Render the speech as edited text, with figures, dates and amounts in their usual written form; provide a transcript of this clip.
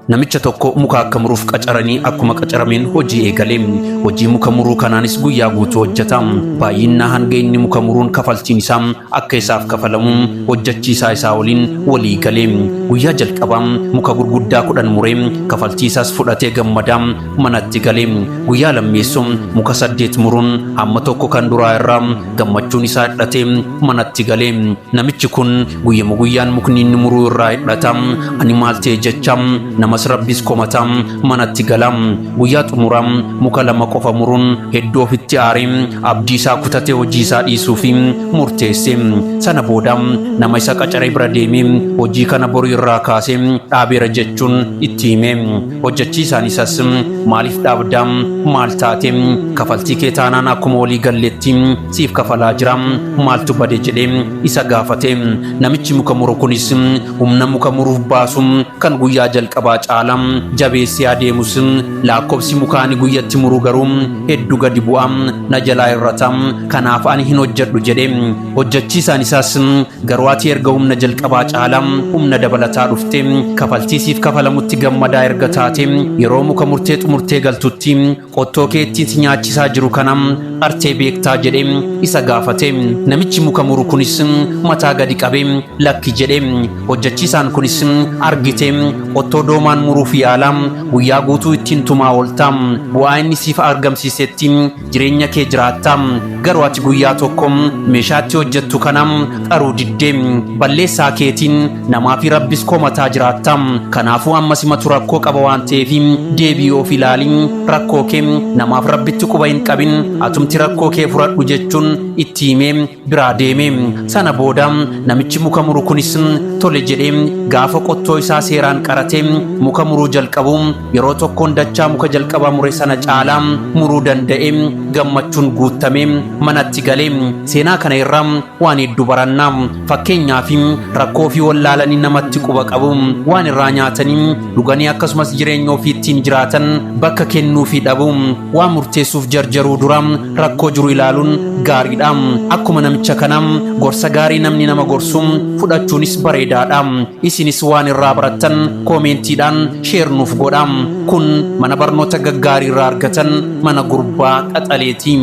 namicha tokko muka akka muruuf qacaranii akkuma qacarameen hojii eegale. Hojii muka muruu kanaanis guyyaa guutuu hojjeta. Baay'inaa hanga inni muka muruun kafaltiin isaa akka isaaf kafalamu hojjechiisaa isaa waliin walii gale. Guyyaa jalqabaa muka gurguddaa 10 muree kafaltii isaas fudhatee gammadaa manatti gale. Guyyaa lammeessoo muka 8 muruun hamma tokko kan duraa irraa gammachuun isaa hidhatee manatti gale. Namichi kun guyyuma guyyaan mukni inni muruu irraa hidhata. Ani maal ta'e jecha namas rabbis komata manatti gala. Guyyaa xumuraa muka 2 qofa muruun hedduu ofitti aaree abdii isaa kutatee hojii isaa dhiisuuf murteesse. Sana booda nama isa qacaree bira deemee hojii kana boru irraa kaasee dhaabeera jechuun itti hime. Hojjechiisaan isaas maaliif dhaabdaa maal taate kafaltii kee taanaan akkuma walii galleetti siif kafalaa jira maaltu bade jedhee isa gaafate. Namichi muka muru kunis humna muka muruuf baasu kan guyyaa jalqabaa caala jabeessee adeemus lakkoofsi mukaani guyyatti muru garuu hedduu gadi bu'a na jalaa irrata kanaaf ani hin hojjedhu jedhee. Hojjechiisaan isaas garuu ati erga humna jalqabaa caala humna dabalataa dhufte kafaltii siif kafalamutti gammadaa erga taate yeroo muka murtee xumurtee galtutti qottoo keetti nyaachisaa jiru kana artee beektaa jedhee isa gaafate. Namichi muka muru kunis mataa gadi qabee lakki jedhee. Hojjechiisaan kunis argite qottoo doomaan muruuf yaala guyyaa guutuu ittiin tumaa oolta bu'aa inni siif argamsiisetti jireenya kee jiraatta garuu ati guyyaa tokko meeshaatti hojjettu kana qaruu diddee balleessaa keetiin namaa fi rabbis komataa jiraatta. Kanaafuu ammas matu rakkoo qaba waan ta'eef deebii of ilaali rakkoo kee namaaf rabbitti quba hin qabin atumti rakkoo kee furadhu jechuun itti himee biraa deeme. Sana booda namichi muka muru kunis tole jedhee gaafa qottoo isaa seeraan qaratee muka muruu jalqabu yeroo tokkoon dachaa muka jalqaba mure sana caalaa muruu danda'e gammachuun guutame manatti galee. Seenaa kana irraa waan hedduu baranna. Fakkeenyaaf rakkoo fi wallaalanii namatti quba qabu waan irraa nyaatanii dhuganii akkasumas jireenya ofii ittiin jiraatan bakka kennuu fi dhabu waan murteessuuf jarjaruu dura rakkoo jiru ilaaluun gaariidha. Akkuma namicha kana gorsa gaarii namni nama gorsu fudhachuunis bareedaadha. Isinis waan irraa barattan koomentiidhaan sheer nuuf godhaa. Kun mana barnoota gaggaarii irraa argatan mana gurbaa qaxaleeti.